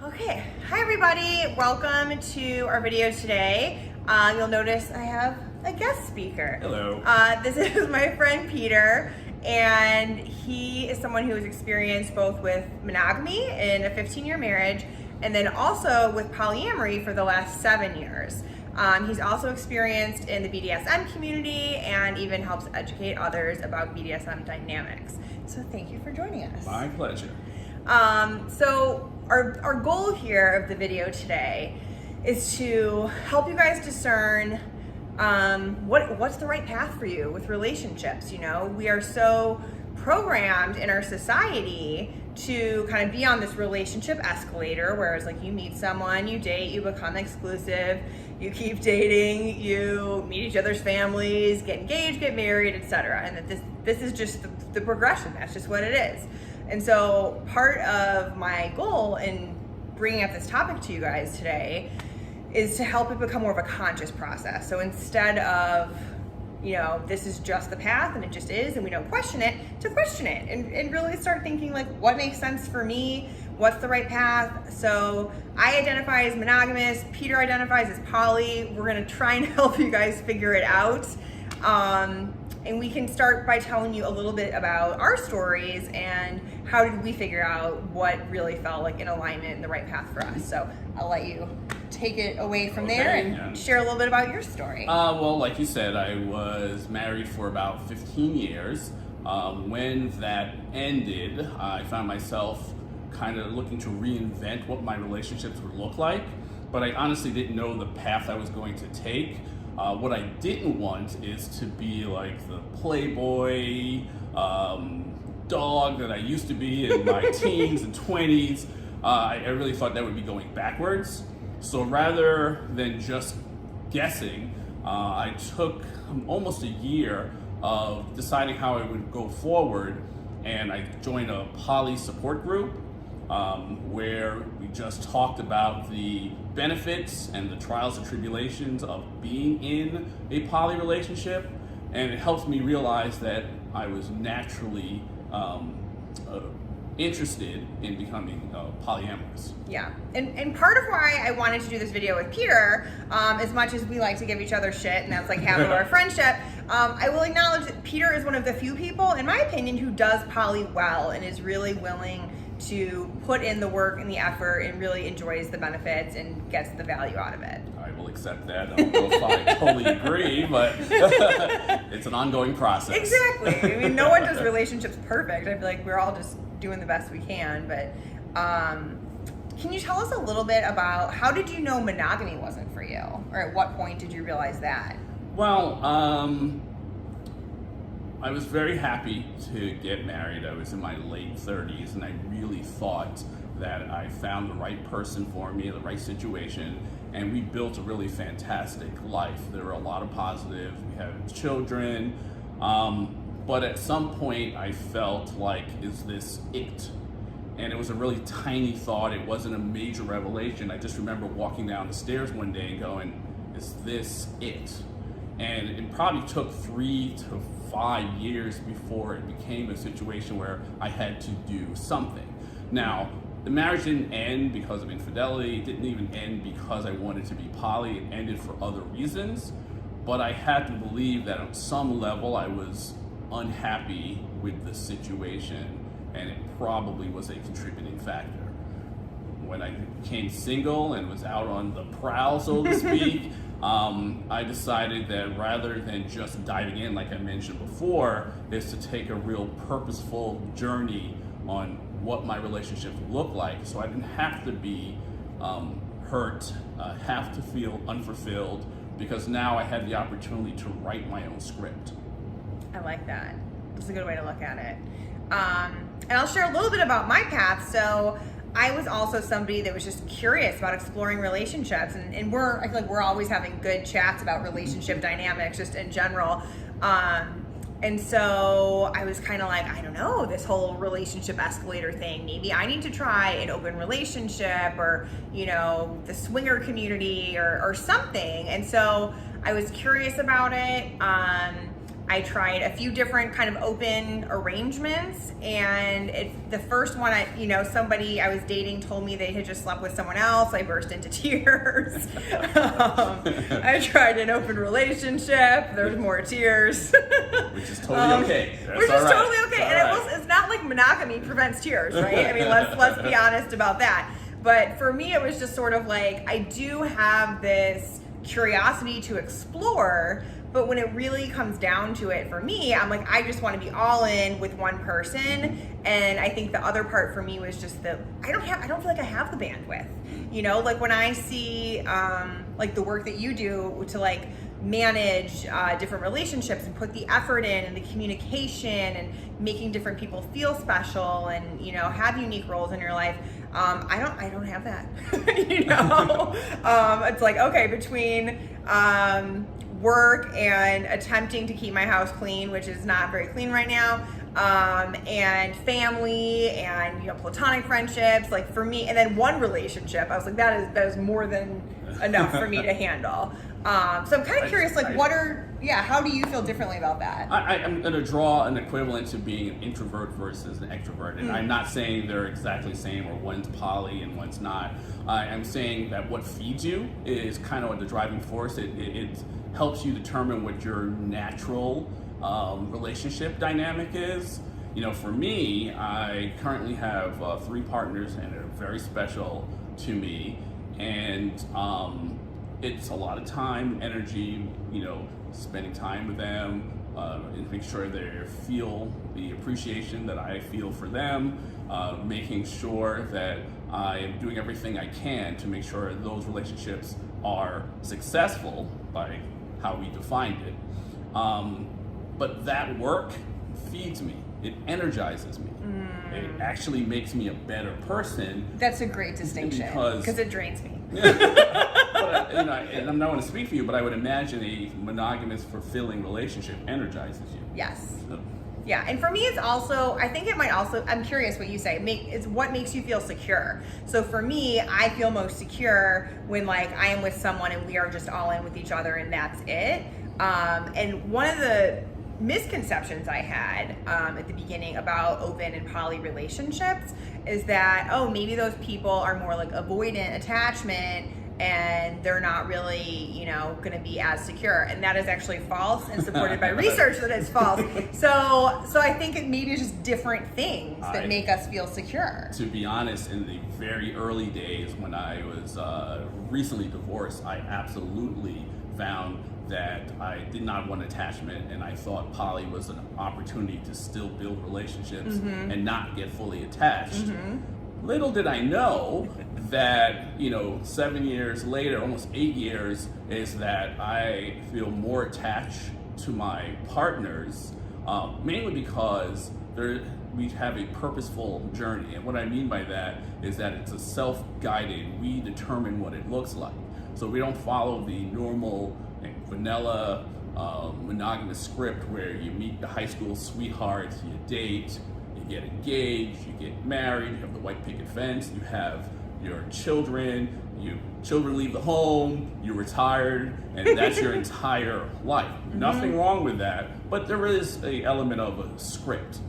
Okay, hi everybody. Welcome to our video today. You'll notice I have a guest speaker. Hello. This is my friend Peter, and he is someone who has experienced both with monogamy in a 15-year marriage and then also with polyamory for the last 7 years. He's also experienced in the BDSM community and even helps educate others about BDSM dynamics. So thank you for joining us. My pleasure. So our goal here of the video today is to help you guys discern what's the right path for you with relationships. You know, we are so programmed in our society to kind of be on this relationship escalator, whereas like you meet someone, you date, you become exclusive, you keep dating, you meet each other's families, get engaged, get married, etc. And that this is just the progression. That's just what it is. And so part of my goal in bringing up this topic to you guys today is to help it become more of a conscious process. So instead of, you know, this is just the path and it just is and we don't question it, to question it and really start thinking like, what makes sense for me? What's the right path? So I identify as monogamous, Peter identifies as poly. We're gonna try and help you guys figure it out. And we can start by telling you a little bit about our stories and how did we figure out what really felt like in alignment and the right path for us. So I'll let you take it away from there and share a little bit about your story. Well, like you said, I was married for about 15 years. When that ended, I found myself kind of looking to reinvent what my relationships would look like, but I honestly didn't know the path I was going to take. What I didn't want is to be like the playboy dog that I used to be in my teens and 20s. I really thought that would be going backwards. So rather than just guessing, I took almost a year of deciding how I would go forward, and I joined a poly support group where we just talked about the benefits and the trials and tribulations of being in a poly relationship, and it helped me realize that I was naturally interested in becoming polyamorous. Yeah, and part of why I wanted to do this video with Peter, as much as we like to give each other shit, and that's like half of our friendship, I will acknowledge that Peter is one of the few people, in my opinion, who does poly well and is really willing to put in the work and the effort and really enjoys the benefits and gets the value out of it. I will accept that. I don't know if I totally agree, but it's an ongoing process. Exactly. I mean, no one does relationships perfect. I feel like we're all just doing the best we can. But can you tell us a little bit about how did you know monogamy wasn't for you? Or at what point did you realize that? Well, I was very happy to get married. I was in my late 30s, and I really thought that I found the right person for me, the right situation, and we built a really fantastic life. There were a lot of positives. We had children, but at some point I felt like, is this it? And it was a really tiny thought. It wasn't a major revelation. I just remember walking down the stairs one day and going, is this it? And it probably took 3 to 5 years before it became a situation where I had to do something. Now, the marriage didn't end because of infidelity. It didn't even end because I wanted to be poly. It ended for other reasons. But I had to believe that on some level I was unhappy with the situation, and it probably was a contributing factor. When I became single and was out on the prowl, so to speak, I decided that rather than just diving in, like I mentioned before, is to take a real purposeful journey on what my relationship would look like, so I didn't have to be hurt, have to feel unfulfilled, because now I had the opportunity to write my own script. I like that. That's a good way to look at it. And I'll share a little bit about my path. So I was also somebody that was just curious about exploring relationships, and I feel like we're always having good chats about relationship dynamics just in general. And so I was kind of like, I don't know, this whole relationship escalator thing, maybe I need to try an open relationship or, you know, the swinger community or something. And so I was curious about it. I I tried a few different kind of open arrangements, and the first one, I was dating told me they had just slept with someone else. I burst into tears. I tried an open relationship. There was more tears. Which is totally okay. Which is totally okay. And it's not like monogamy prevents tears, right? I mean, let's be honest about that. But for me, it was just sort of like, I do have this curiosity to explore, but when it really comes down to it, for me, I'm like, I just want to be all in with one person. And I think the other part for me was just that I don't feel like I have the bandwidth. Like when I see like the work that you do to like manage different relationships and put the effort in and the communication and making different people feel special and have unique roles in your life, I don't have that. It's like, okay, between work and attempting to keep my house clean, which is not very clean right now, and family and platonic friendships, like for me, and then one relationship, I was like, that is more than enough for me to handle. So I'm kind of curious, like, how do you feel differently about that? I'm going to draw an equivalent to being an introvert versus an extrovert. And I'm not saying they're exactly the same or one's poly and one's not. I'm saying that what feeds you is kind of the driving force. It helps you determine what your natural relationship dynamic is. For me, I currently have 3 partners, and they're very special to me. And it's a lot of time, energy, spending time with them, and make sure they feel the appreciation that I feel for them, making sure that I am doing everything I can to make sure those relationships are successful by how we defined it. But that work feeds me. It energizes me. It actually makes me a better person. That's a great distinction, because it drains me. But, and I'm not going to speak for you, but I would imagine a monogamous, fulfilling relationship energizes you. Yes. Yeah, and for me, it's also, I think it might also, I'm curious what you say, it's what makes you feel secure. So for me, I feel most secure when like I am with someone and we are just all in with each other and that's it. And one of the misconceptions I had at the beginning about open and poly relationships is that, maybe those people are more like avoidant attachment and they're not really, going to be as secure. And that is actually false and supported by research that it's false. So I think it maybe is just different things that make us feel secure. To be honest, in the very early days when I was recently divorced, I absolutely found that I did not want attachment, and I thought poly was an opportunity to still build relationships and not get fully attached. Little did I know that 7 years later, almost 8 years, is that I feel more attached to my partners, mainly because we have a purposeful journey. And what I mean by that is that it's a self-guided, we determine what it looks like. So we don't follow the normal vanilla monogamous script where you meet the high school sweethearts, you date, you get engaged, you get married, you have the white picket fence, you have your children, children leave the home, you're retired, and that's your entire life. Nothing wrong with that, but there is an element of a script.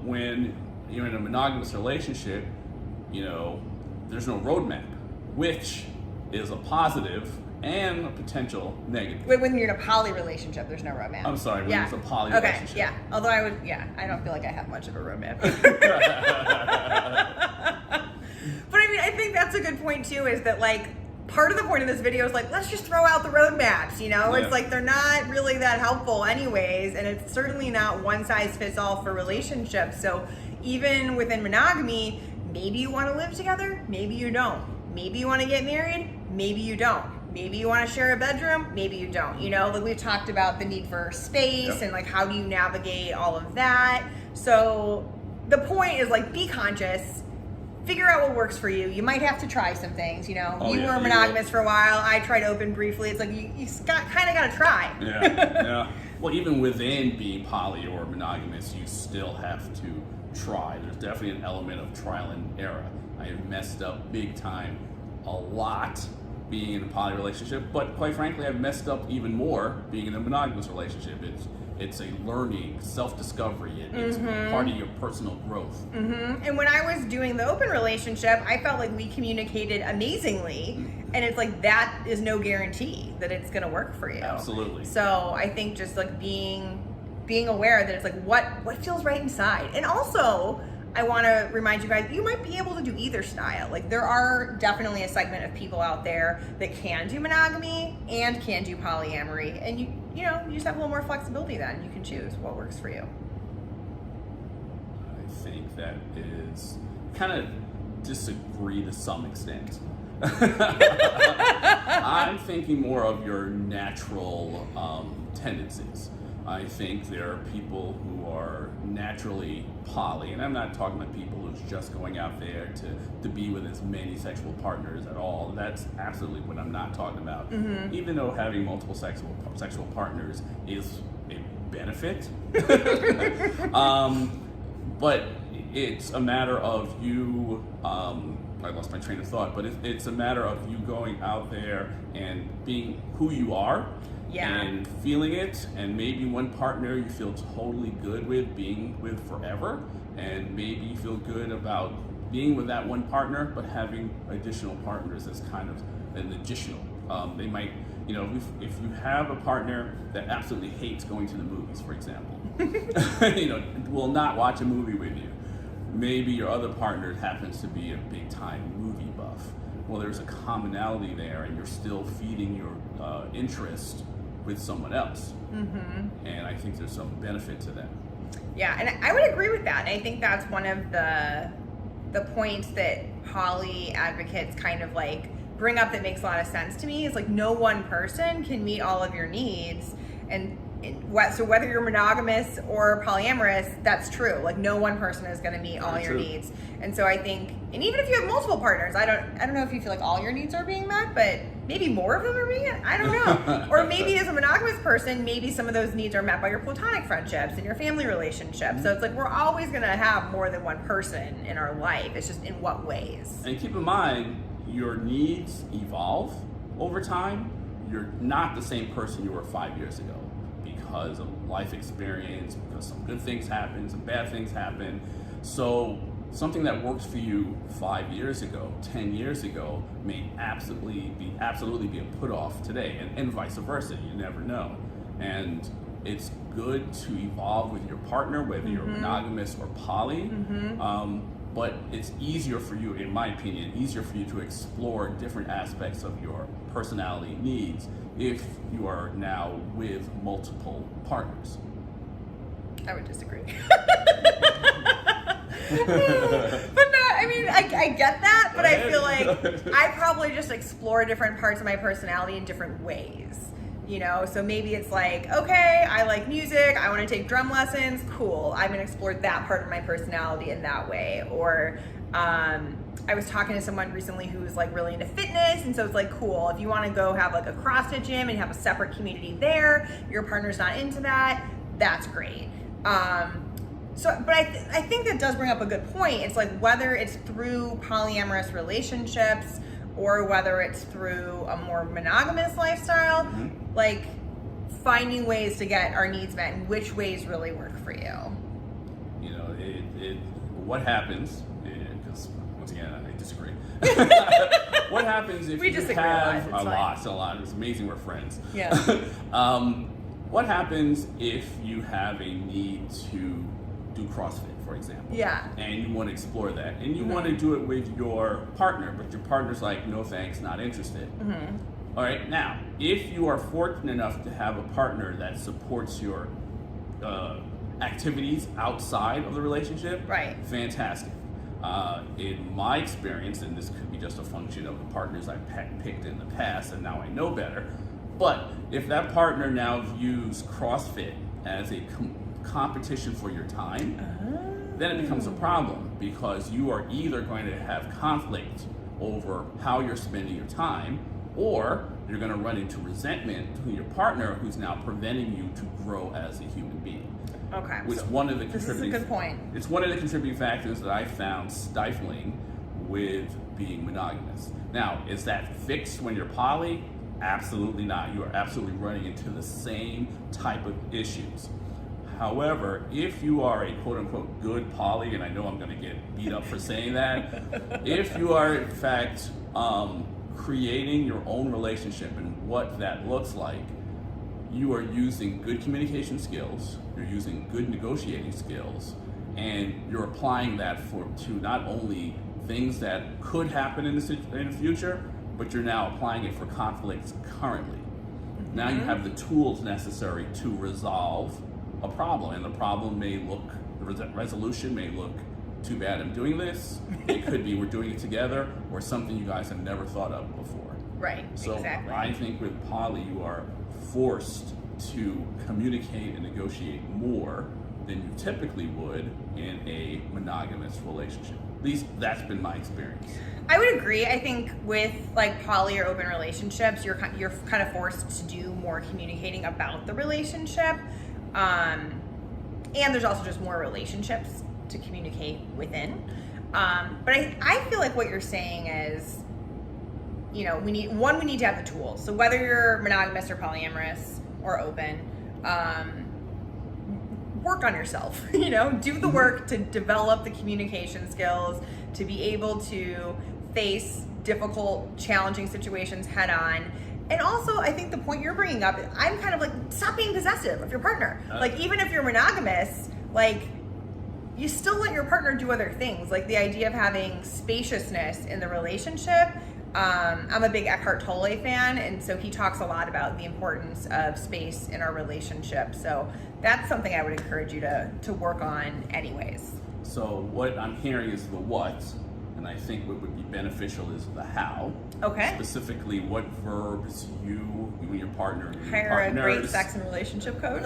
When you're in a monogamous relationship, there's no roadmap, which is a positive and a potential negative. Wait, when you're in a poly relationship, there's no roadmap. I'm sorry, when it's a poly relationship. Okay, yeah. Although I don't feel like I have much of a roadmap. But I mean, I think that's a good point too, is that like, part of the point of this video is like, let's just throw out the roadmaps, It's like, they're not really that helpful anyways, and it's certainly not one size fits all for relationships. So even within monogamy, maybe you want to live together, maybe you don't. Maybe you want to get married, maybe you don't. Maybe you want to share a bedroom, maybe you don't. Like we've talked about the need for space and like how do you navigate all of that. So the point is like, be conscious, figure out what works for you. You might have to try some things, you were monogamous for a while. I tried open briefly. It's like you kind of got to try. Yeah. Well, even within being poly or monogamous, you still have to try. There's definitely an element of trial and error. I have messed up big time, a lot, being in a poly relationship, but quite frankly, I've messed up even more being in a monogamous relationship. it's a learning, self-discovery. It's part of your personal growth. And when I was doing the open relationship, I felt like we communicated amazingly, and it's like that is no guarantee that it's going to work for you. Absolutely. So I think just like being aware that it's like what feels right inside. And also, I want to remind you guys, you might be able to do either style. Like there are definitely a segment of people out there that can do monogamy and can do polyamory, and you just have a little more flexibility then. You can choose what works for you. I think that is kind of disagree to some extent. I'm thinking more of your natural tendencies. I think there are people who are naturally poly, and I'm not talking about people who's just going out there to be with as many sexual partners at all. That's absolutely what I'm not talking about. Even though having multiple sexual partners is a benefit, but it's a matter of you. I lost my train of thought, but it's a matter of you going out there and being who you are. Yeah. And feeling it, and maybe one partner you feel totally good with being with forever, and maybe you feel good about being with that one partner, but having additional partners as kind of an additional. They might, if you have a partner that absolutely hates going to the movies, for example, will not watch a movie with you. Maybe your other partner happens to be a big time movie buff. Well, there's a commonality there, and you're still feeding your interest with someone else. And I think there's some benefit to that. Yeah, and I would agree with that. And I think that's one of the points that poly advocates kind of like bring up that makes a lot of sense to me is like no one person can meet all of your needs. So whether you're monogamous or polyamorous, that's true. Like no one person is going to meet all your needs. And so I think, and even if you have multiple partners, I don't know if you feel like all your needs are being met, but maybe more of them are being met. I don't know. Or maybe as a monogamous person, maybe some of those needs are met by your platonic friendships and your family relationships. So it's like we're always going to have more than one person in our life. It's just in what ways. And keep in mind, your needs evolve over time. You're not the same person you were 5 years ago. Because of life experience, because some good things happen, some bad things happen. So something that works for you 5 years ago, 10 years ago, may absolutely be a put off today, and vice versa. You never know. And it's good to evolve with your partner, whether you're monogamous or poly. But it's easier for you, in my opinion, to explore different aspects of your personality needs if you are now with multiple partners. I would disagree. But no, I mean, I get that, but I feel like I probably just explore different parts of my personality in different ways. So maybe it's like, okay, I like music, I want to take drum lessons, cool. I'm going to explore that part of my personality in that way. Or I was talking to someone recently who's like really into fitness, and so it's like, cool, if you want to go have like a CrossFit gym and have a separate community there, your partner's not into that, that's great. But I think that does bring up a good point. It's like whether it's through polyamorous relationships or whether it's through a more monogamous lifestyle, like finding ways to get our needs met and which ways really work for you. What happens, because once again, I disagree. What happens if we you have a lot? It's amazing we're friends. Yeah. What happens if you have a need to do CrossFit, for example? Yeah. And you want to explore that, and you want to do it with your partner, but your partner's like, no thanks, not interested. All right, now, if you are fortunate enough to have a partner that supports your activities outside of the relationship, right? Fantastic. In my experience, and this could be just a function of the partners I've picked in the past, and now I know better, but if that partner now views CrossFit as a competition for your time, then it becomes a problem, because you are either going to have conflict over how you're spending your time, or you're going to run into resentment to your partner who's now preventing you to grow as a human being. Okay. This is a good point. It's one of the contributing factors that I found stifling with being monogamous. Now, is that fixed when you're poly? Absolutely not. You are absolutely running into the same type of issues. However, if you are a quote unquote good poly, and I know I'm going to get beat up for saying that, if you are in fact creating your own relationship and what that looks like, you are using good communication skills, you're using good negotiating skills, and you're applying that to not only things that could happen in the future, but you're now applying it for conflicts currently. Now you have the tools necessary to resolve a problem, and the problem may look, the resolution may look, too bad I'm doing this. It could be we're doing it together, or something you guys have never thought of before. Right, so exactly. I think with poly, you are forced to communicate and negotiate more than you typically would in a monogamous relationship. At least that's been my experience. I would agree. I think with like poly or open relationships, you're kind of forced to do more communicating about the relationship, and there's also just more relationships to communicate within. But I feel like what you're saying is, you know, we need to have the tools. So whether you're monogamous or polyamorous or open, work on yourself. You know, do the work to develop the communication skills to be able to face difficult, challenging situations head on. And also, I think the point you're bringing up, I'm kind of like, stop being possessive of your partner. Like, even if you're monogamous, like, you still let your partner do other things. Like, the idea of having spaciousness in the relationship. I'm a big Eckhart Tolle fan, and so he talks a lot about the importance of space in our relationship. So that's something I would encourage you to work on anyways. So what I'm hearing is the what, and I think what would be beneficial is the how. Okay. Specifically, what verbs you and your partner, Hire a great sex and relationship coach.